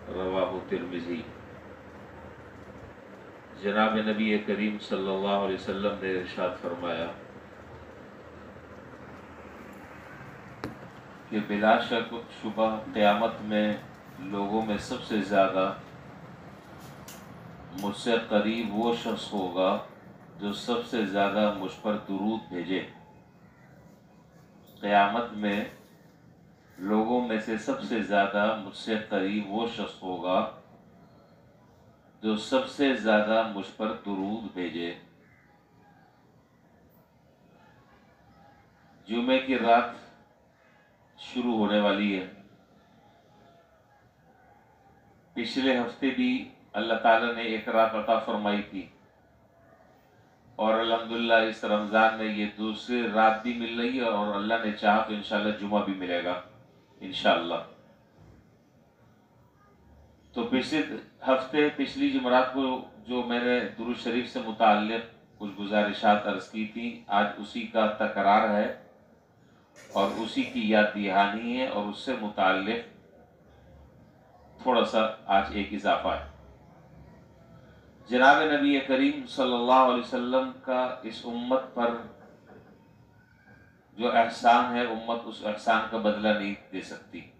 रवाहु Tirmidhi. जनाब नबी करीम सल्लल्लाहु अलैहि वसल्लम ने इरशाद फरमाया कि बिला शक शुबा क़यामत में लोगों में सबसे ज़्यादा मुझसे करीब वो शख्स होगा जो सबसे ज़्यादा मुझ पर दुरूद भेजे। क़यामत में लोगों में से सबसे ज़्यादा मुझसे करीब वो शख्स होगा जो सबसे ज़्यादा मुझ पर दुरूद भेजे। जुमे की रात शुरू होने वाली है। पिछले हफ्ते भी अल्लाह ताला ने एक रात अता फरमाई थी और अल्हम्दुलिल्लाह इस रमज़ान में ये दूसरी रात भी मिल रही है और अल्लाह ने चाहा तो इंशाअल्लाह जुमा भी मिलेगा इंशाअल्लाह। तो पिछले हफ्ते पिछली जुमरात को जो मैंने दुरूद शरीफ से मुताल्लिक़ कुछ गुजारिशात अर्ज़ की थी, आज उसी का तकरार है और उसी की याद दहानी है और उससे मुताल्लिक़ थोड़ा सा आज एक इजाफा है। जनाब नबी करीम सल्लल्लाहु अलैहि वसल्लम का इस उम्मत पर जो एहसान है, उम्मत उस एहसान का बदला नहीं दे सकती।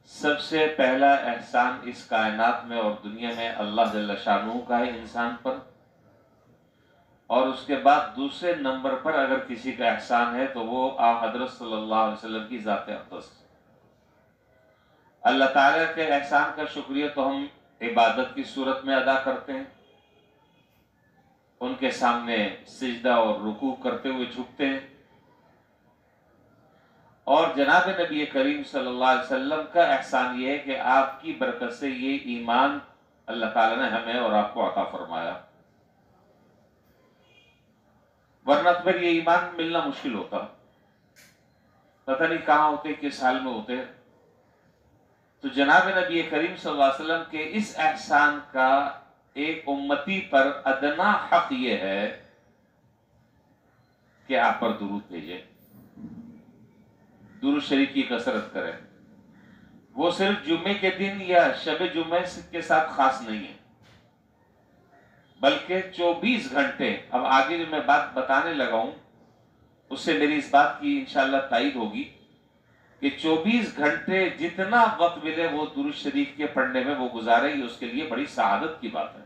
सबसे पहला एहसान इस कायनात में और दुनिया में अल्लाह जल्ल शानहू का है इंसान पर, और उसके बाद दूसरे नंबर पर अगर किसी का एहसान है तो वो हज़रत सल्लल्लाहु अलैहि वसल्लम की ज़ात अक़दस। अल्लाह ताला के एहसान का शुक्रिया तो हम इबादत की सूरत में अदा करते हैं, उनके सामने सिजदा और रुकू करते हुए झुकते हैं, और जनाब नबी करीम सल्लल्लाहु अलैहि वसल्लम का एहसान ये है कि आपकी बरकत से ये ईमान अल्लाह ताला ने हमें और आपको अता फरमाया, वरना तो फिर ये ईमान मिलना मुश्किल होता, पता नहीं कहाँ होते, किस हाल में होते। तो जनाब नबी करीम सल्लल्लाहु अलैहि वसल्लम के इस एहसान का एक उम्मती पर अदना हक ये है कि आप पर दुरूद भेजे, दुरूद शरीफ की कसरत करें। वो सिर्फ जुम्मे के दिन या शब जुम्मे के साथ खास नहीं है, बल्कि 24 घंटे। अब आगे जो मैं बात बताने लगा हूं उससे मेरी इस बात की इंशाअल्लाह तायीद होगी कि 24 घंटे जितना वक्त मिले वो दुरूद शरीफ के पढ़ने में वो गुजारे, ये उसके लिए बड़ी सआदत की बात है।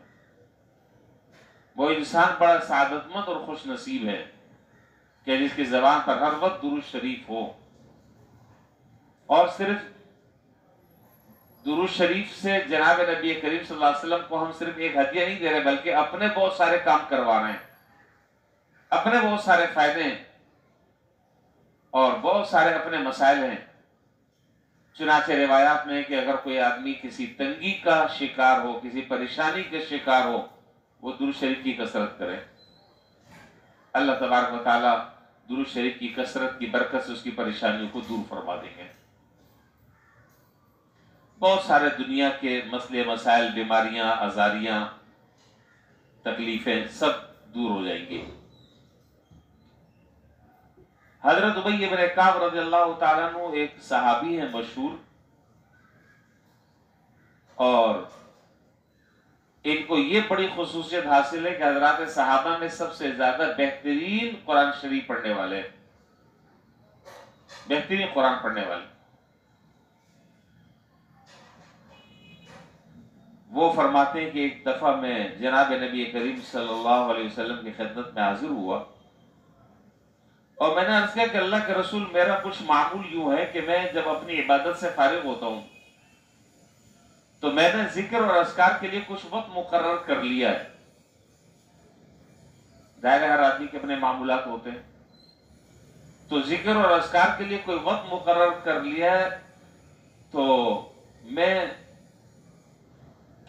वो इंसान बड़ा सआदतमंद और खुश नसीब है कि जिसकी जबान पर हर वक्त दुरूद शरीफ हो। और सिर्फ दुरूद शरीफ से जनाब नबी करीम सल्लल्लाहु अलैहि वसल्लम को हम सिर्फ एक हदिया नहीं दे रहे, बल्कि अपने बहुत सारे काम करवा रहे हैं, अपने बहुत सारे फायदे हैं और बहुत सारे अपने मसाइल हैं। चुनाचे रिवायात में है कि अगर कोई आदमी किसी तंगी का शिकार हो, किसी परेशानी के शिकार हो, वो दुरूद शरीफ की कसरत करे। अल्लाह तबारक व तआला दुरूद शरीफ की कसरत की बरकत से उसकी परेशानियों को दूर फरमा देंगे। बहुत सारे दुनिया के मसले मसाइल, बीमारियां, आजारियां, तकलीफें सब दूर हो जाएंगी। हजरत उबई इब्न काब रज़ियल्लाहु ताला अन्हु एक सहाबी है मशहूर, और इनको ये बड़ी खुसूसियत हासिल है कि हजरात सहाबा में सबसे ज्यादा बेहतरीन कुरान शरीफ पढ़ने वाले, बेहतरीन कुरान पढ़ने वाले। वो फरमाते हैं कि एक दफा मैं जनाब नबी करीम सल्लल्लाहु अलैहि वसल्लम की खिदमत में हाजिर हुआ और मैंने अर्ज किया कि अल्लाह के रसूल, मेरा कुछ मामूल यूं है कि मैं जब अपनी इबादत से फारिग होता हूं तो मैंने जिक्र और अस्कार के लिए कुछ वक्त मुकर्रर कर लिया है। जाहिर है हर आदमी के अपने मामूलात होते हैं, तो जिक्र और अस्कार के लिए कोई वक्त मुकर्रर कर लिया है, तो मैं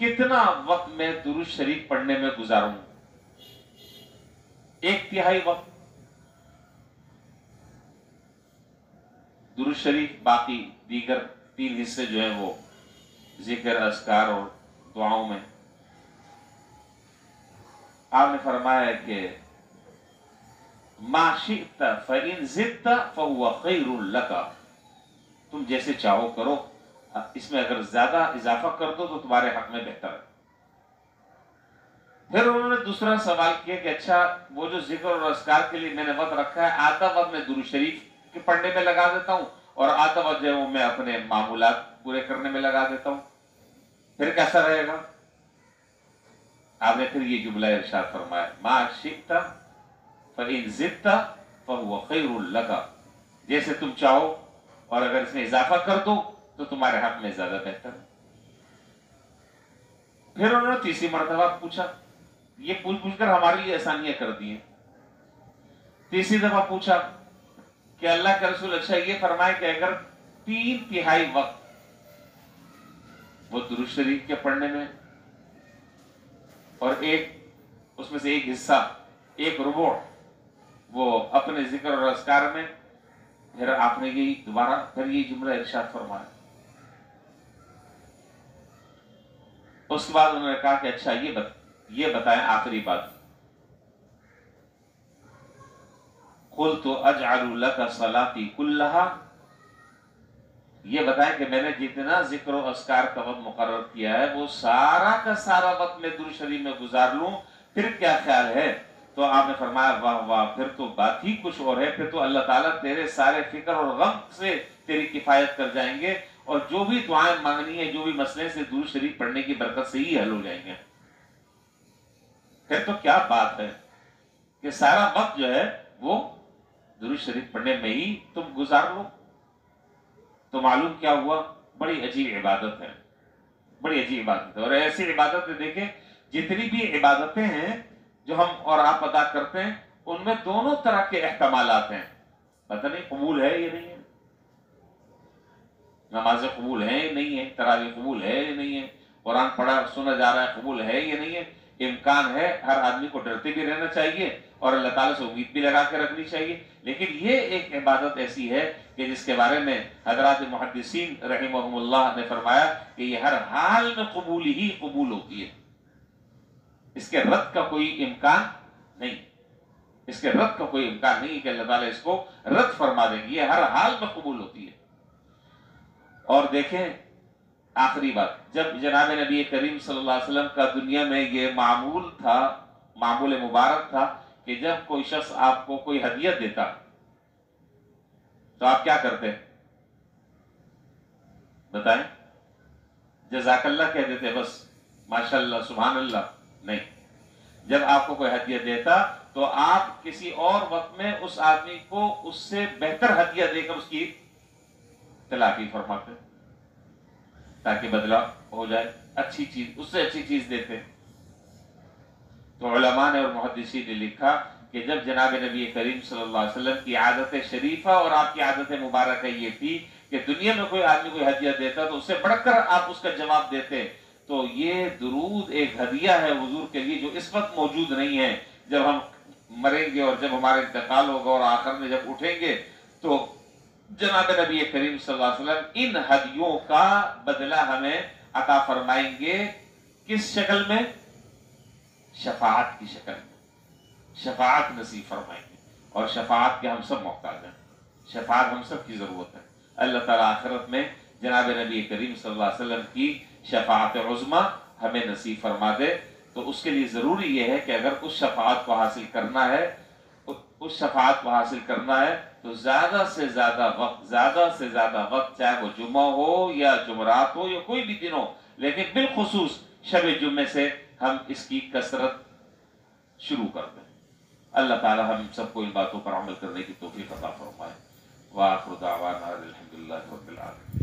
कितना वक्त मैं दुरूद शरीफ पढ़ने में गुजारूं? 1/3 वक्त दुरूद शरीफ, बाकी दीगर 3 हिस्से जो है वो जिक्र, अस्कार और दुआओं में। आपने फरमाया कि मा शिअत फइन ज़िदत फहुव खैरुन लका, तुम जैसे चाहो करो, इसमें अगर ज्यादा इजाफा कर दो तो तुम्हारे हक में बेहतर है। फिर उन्होंने दूसरा सवाल किया कि अच्छा वो जो जिक्र और अस्कार के लिए मैंने वक्त रखा है, आधा वक्त मैं दुरूद शरीफ के पढ़ने में लगा देता हूँ और आधा वक्त जो है वो मैं अपने मामूलात पूरे करने में लगा देता हूँ, फिर कैसा रहेगा? आपने फिर ये जुमला इरशाद फरमाया, मा शिक्ता फइन जिद्ता फहुव खैरुल लका, जैसे तुम चाहो और अगर इसमें इजाफा कर दो तो तुम्हारे हक में ज्यादा बेहतर है। फिर उन्होंने तीसरी मर्तबा पूछा, ये पूछ पूछकर हमारी ये आसानियां कर दी हैं। तीसरी दफा पूछा कि अल्लाह के रसूल अच्छा ये फरमाए कि अगर 3/3 वक्त वो दुरूद शरीफ के पढ़ने में और एक उसमें से एक हिस्सा, एक रुबो वो अपने जिक्र और अस्कार में, फिर आपने यही दोबारा फिर ये जुमला इरशाद फरमाया। उसके बाद उन्होंने कहा कि अच्छा ये बताएं आखिरी बात, कुल तो अजअलु लका सलाती कुल्लहा, ये बताएं कि मैंने जितना जिक्र और अस्कार का वक्त मुकर्रर किया है वो सारा का सारा वक्त मैं दुरूद शरीफ में गुजार लूं, फिर क्या ख्याल है? तो आपने फरमाया वाह वाह, फिर तो बात ही कुछ और है, फिर तो अल्लाह ताला तेरे सारे फिक्र और गम से तेरी किफायत कर जाएंगे और जो भी दुआएं मांगनी है, जो भी मसले से दुरूद शरीफ पढ़ने की बरकत से ही हल हो जाएंगे। फिर तो क्या बात है कि सारा वक्त जो है वो दुरूद शरीफ पढ़ने में ही तुम गुजार लो। तो मालूम क्या हुआ, बड़ी अजीब इबादत है, बड़ी अजीब इबादत है। और ऐसी इबादतें देखें, जितनी भी इबादतें हैं जो हम और आप अदा करते हैं उनमें दोनों तरह के एहतमालात हैं, पता नहीं कबूल है या नहीं है, नमाजें कबूल है या नहीं है, तरावी कबूल है या नहीं है, कुरान पढ़ा सुना जा रहा है कबूल है या नहीं है। इम्कान है, हर आदमी को डरते भी रहना चाहिए और अल्लाह ताला से उम्मीद भी लगा के रखनी चाहिए। लेकिन ये एक इबादत ऐसी है कि जिसके बारे में हजरात मुहद्दिसीन रहमहुमुल्लाह ने फरमाया कि ये हर हाल में कबूल ही कबूल होती है, इसके रद्द का कोई इम्कान नहीं, इसके रद्द का कोई इम्कान नहीं कि अल्लाह ताला इसको रद्द फरमा देंगे, ये हर हाल में कबूल होती है। और देखें आखिरी बात, जब जनाब नबी करीम सल्लल्लाहु अलैहि वसल्लम का दुनिया में ये मामूल था, मामूल मुबारक था कि जब कोई शख्स आपको कोई हदियत देता तो आप क्या करते? बताएं। जज़ाकल्लाह कह देते बस, माशाअल्लाह सुभान अल्लाह? नहीं, जब आपको कोई हदियत देता तो आप किसी और वक्त में उस आदमी को उससे बेहतर हदियत देकर उसकी तलाफी फरमाते ताकि बदला हो जाए, अच्छी चीज, उससे अच्छी चीज देते। तो उलमा ने और मुहद्दिसीन ने लिखा कि जब जनाब नबी करीम सल्लल्लाहु अलैहि वसल्लम की आदत शरीफा और आपकी आदत मुबारक ये थी कि दुनिया में कोई आदमी कोई हदियत देता तो उससे बढ़कर आप उसका जवाब देते, तो ये दुरूद एक हदिया है हुजूर के लिए जो इस वक्त मौजूद नहीं है। जब हम मरेंगे और जब हमारा इंतकाल होगा और आखिर में जब उठेंगे तो जनाब नबी करीम सल्लल्लाहु अलैहि वसल्लम इन हदियों का बदला हमें अता फरमाएंगे। किस शक्ल में? शफाअत की शक्ल में, शफाअत नसीब फरमाएंगे। और शफाअत के हम सब मोहताज हैं, शफाअत हम सब की जरूरत है। अल्लाह ताला आखिरत में जनाब नबी करीम सल्लल्लाहु अलैहि वसल्लम की शफाअत उज़्मा हमें नसीब फरमा दे। तो उसके लिए जरूरी यह है कि अगर उस शफाअत को हासिल करना है, उस शफाअत को हासिल करना है तो ज्यादा से ज्यादा वक्त, चाहे वो जुम्मा हो या जुमरात हो या कोई भी दिन हो, लेकिन बिलखुसूस शब जुम्मे से हम इसकी कसरत शुरू कर दें। अल्लाह ताला हम सबको इन बातों पर अमल करने की तौफीक अता फरमाए। व आखिर दावाना अल्हम्दुलिल्लाहि रब्बिल आलमीन।